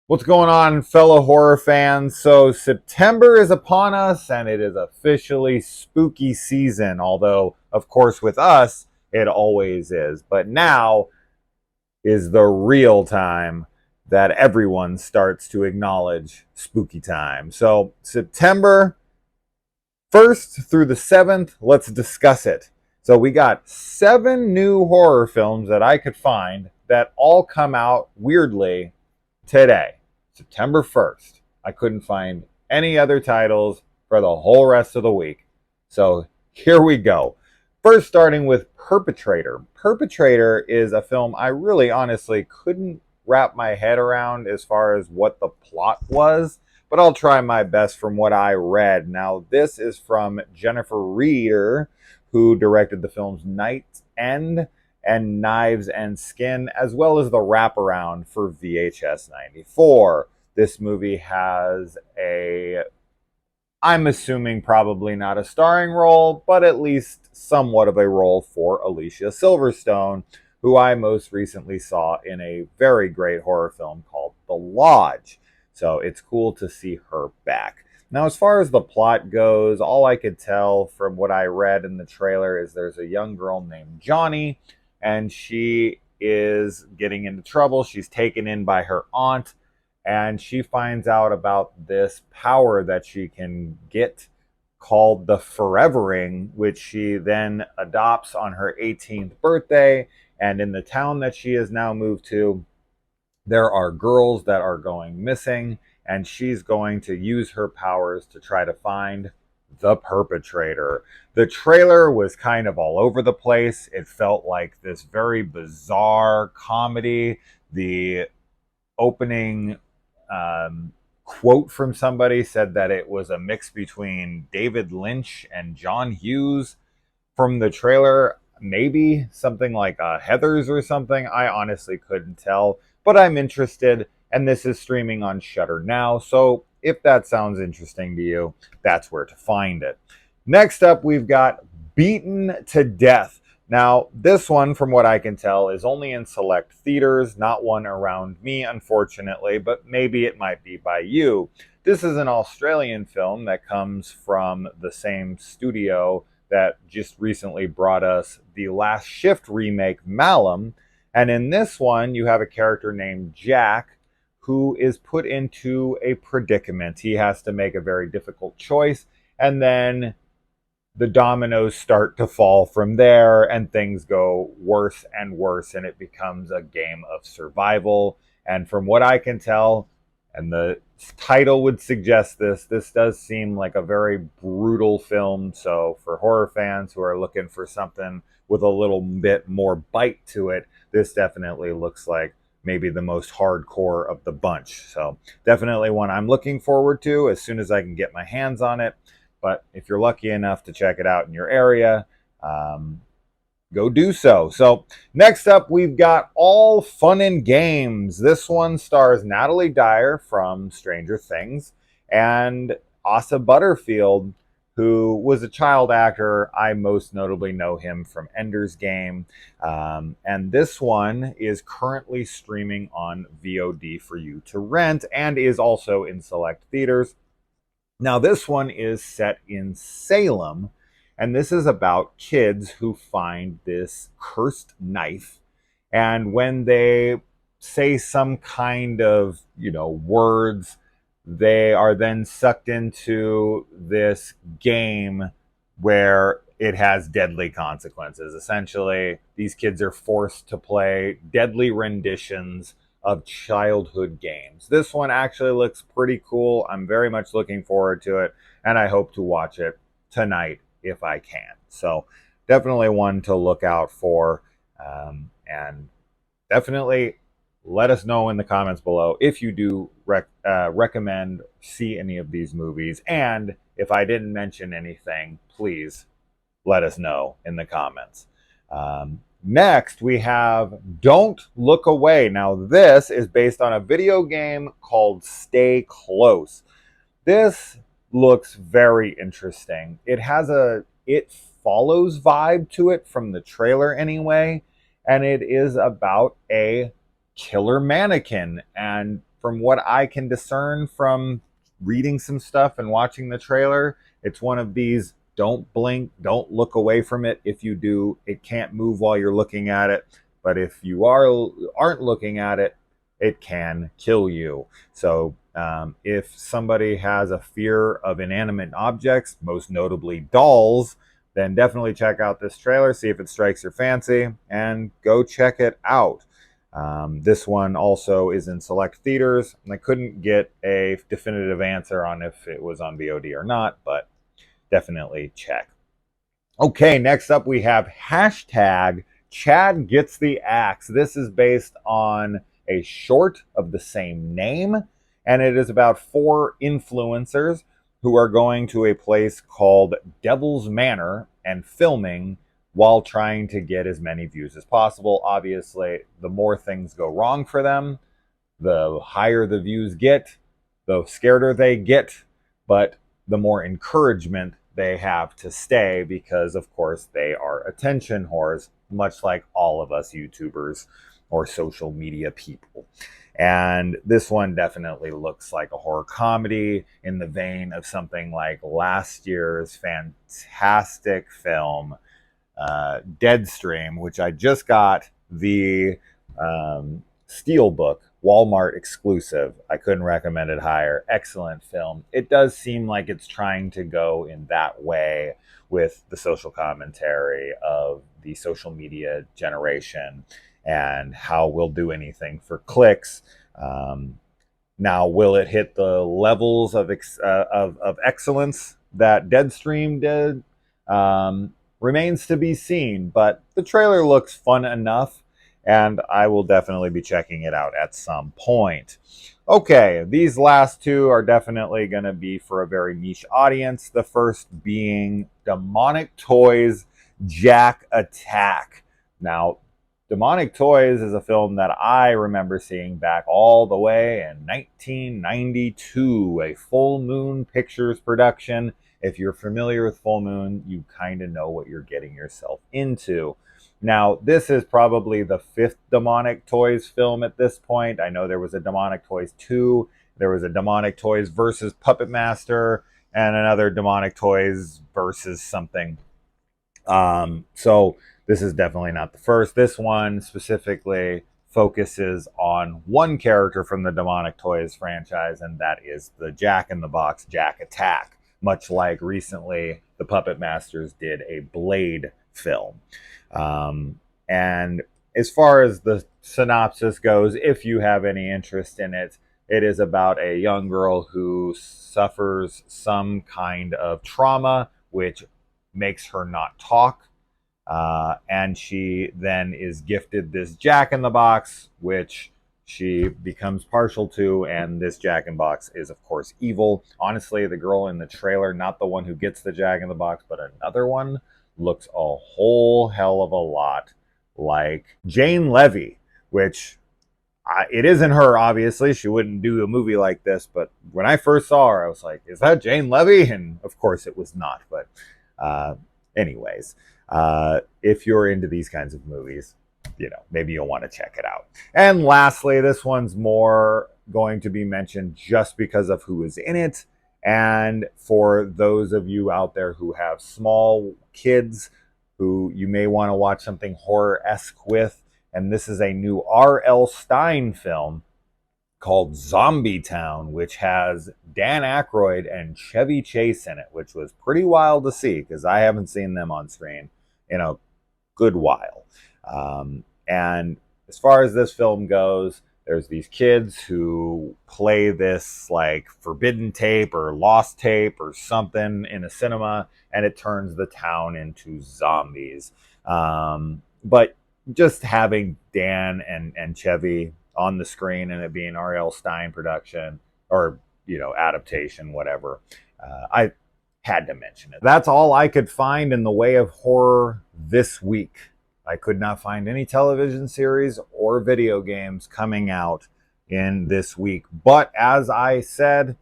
What's going on, fellow horror fans? So, September is upon us and it is officially spooky season. Although, of course, with us, it always is. But now is the real time that everyone starts to acknowledge spooky time. So, September 1st through the 7th, let's discuss it. So, we got 7 new horror films that I could find that all come out weirdly today. September 1st. I couldn't find any other titles for the whole rest of the week. So here we go. First, starting with Perpetrator. Perpetrator is a film I really honestly couldn't wrap my head around as far as what the plot was, but I'll try my best from what I read. Now, this is from Jennifer Reeder, who directed the films Night's End and Knives and Skin, as well as the wraparound for VHS 94. This movie has I'm assuming probably not a starring role, but at least somewhat of a role for Alicia Silverstone, who I most recently saw in a very great horror film called The Lodge. So it's cool to see her back. Now, as far as the plot goes, all I could tell from what I read in the trailer is there's a young girl named Johnny, and she is getting into trouble. She's taken in by her aunt, and she finds out about this power that she can get called the Forevering, which she then adopts on her 18th birthday. And in the town that she has now moved to, there are girls that are going missing, and she's going to use her powers to try to find the perpetrator. The trailer was kind of all over the place. It felt like this very bizarre comedy. The opening quote from somebody said that it was a mix between David Lynch and John Hughes. From the trailer, maybe something like Heathers or something. I honestly couldn't tell, but I'm interested, and this is streaming on Shudder now, so if that sounds interesting to you, that's where to find it. Next up, we've got Beaten to Death. Now, this one, from what I can tell, is only in select theaters, not one around me, unfortunately, but maybe it might be by you. This is an Australian film that comes from the same studio that just recently brought us the Last Shift remake, Malum. And in this one, you have a character named Jack who is put into a predicament. He has to make a very difficult choice, and then the dominoes start to fall from there, and things go worse and worse, and it becomes a game of survival. And from what I can tell, and the title would suggest this does seem like a very brutal film. So for horror fans who are looking for something with a little bit more bite to it, this definitely looks like maybe the most hardcore of the bunch. So definitely one I'm looking forward to as soon as I can get my hands on it. But if you're lucky enough to check it out in your area, go do so. So next up, we've got All Fun and Games. This one stars Natalie Dyer from Stranger Things and Asa Butterfield, who was a child actor. I most notably know him from Ender's Game. And this one is currently streaming on VOD for you to rent and is also in select theaters. Now, this one is set in Salem, and this is about kids who find this cursed knife. And when they say some kind of, words, they are then sucked into this game where it has deadly consequences. Essentially, these kids are forced to play deadly renditions of childhood games. This one actually looks pretty cool. I'm very much looking forward to it, and I hope to watch it tonight if I can. So definitely one to look out for, and definitely let us know in the comments below if you do recommend see any of these movies, and if I didn't mention anything, please let us know in the comments. Next, we have Don't Look Away. Now, this is based on a video game called Stay Close. This looks very interesting. It has a It Follows vibe to it from the trailer anyway, and it is about a killer mannequin. And from what I can discern from reading some stuff and watching the trailer, it's one of these don't blink, don't look away from it. If you do, it can't move while you're looking at it. But if you aren't looking at it, it can kill you. So if somebody has a fear of inanimate objects, most notably dolls, then definitely check out this trailer, see if it strikes your fancy, and go check it out. This one also is in select theaters, and I couldn't get a definitive answer on if it was on VOD or not, but definitely check. Okay, next up we have hashtag Chad Gets the Axe. This is based on a short of the same name, and it is about 4 influencers who are going to a place called Devil's Manor and filming while trying to get as many views as possible. Obviously, the more things go wrong for them, the higher the views get, the scareder they get, but the more encouragement they have to stay because, of course, they are attention whores, much like all of us YouTubers or social media people. And this one definitely looks like a horror comedy in the vein of something like last year's fantastic film, Deadstream, which I just got the Steelbook Walmart exclusive. I couldn't recommend it higher. Excellent film. It does seem like it's trying to go in that way with the social commentary of the social media generation and how we'll do anything for clicks. Now, will it hit the levels of excellence that Deadstream did? Remains to be seen, but the trailer looks fun enough, and I will definitely be checking it out at some point. Okay, these last 2 are definitely going to be for a very niche audience. The first being Demonic Toys Jack Attack. Now, Demonic Toys is a film that I remember seeing back all the way in 1992, a Full Moon Pictures production. If you're familiar with Full Moon, you kind of know what you're getting yourself into. Now, this is probably the 5th Demonic Toys film at this point. I know there was a Demonic Toys 2, there was a Demonic Toys versus Puppet Master, and another Demonic Toys versus something. So this is definitely not the first. This one specifically focuses on one character from the Demonic Toys franchise, and that is the Jack-in-the-Box Jack Attack, much like recently the Puppet Masters did a Blade film. And as far as the synopsis goes, if you have any interest in it, it is about a young girl who suffers some kind of trauma, which makes her not talk. And she then is gifted this Jack-in-the-Box, which she becomes partial to, and this Jack-in-the-Box is, of course, evil. Honestly, the girl in the trailer, not the one who gets the Jack-in-the-Box, but another one, looks a whole hell of a lot like Jane Levy, which it isn't her, obviously. She wouldn't do a movie like this, but when I first saw her, I was like, is that Jane Levy? And of course it was not, but anyways, if you're into these kinds of movies, maybe you'll want to check it out. And lastly, this one's more going to be mentioned just because of who is in it. And for those of you out there who have small kids who you may want to watch something horror-esque with, and this is a new R.L. Stine film called Zombie Town, which has Dan Aykroyd and Chevy Chase in it, which was pretty wild to see because I haven't seen them on screen in a good while. And as far as this film goes, there's these kids who play this like forbidden tape or lost tape or something in a cinema, and it turns the town into zombies. But just having Dan and Chevy on the screen and it being R.L. Stine production or, adaptation, whatever, I had to mention it. That's all I could find in the way of horror this week. I could not find any television series or video games coming out in this week. But as I said,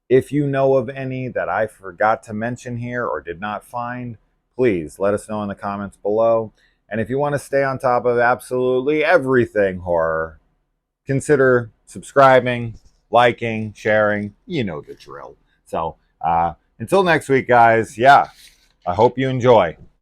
if you know of any that I forgot to mention here or did not find, please let us know in the comments below. And if you want to stay on top of absolutely everything horror, consider subscribing, liking, sharing. You know the drill. So until next week, guys, yeah, I hope you enjoy.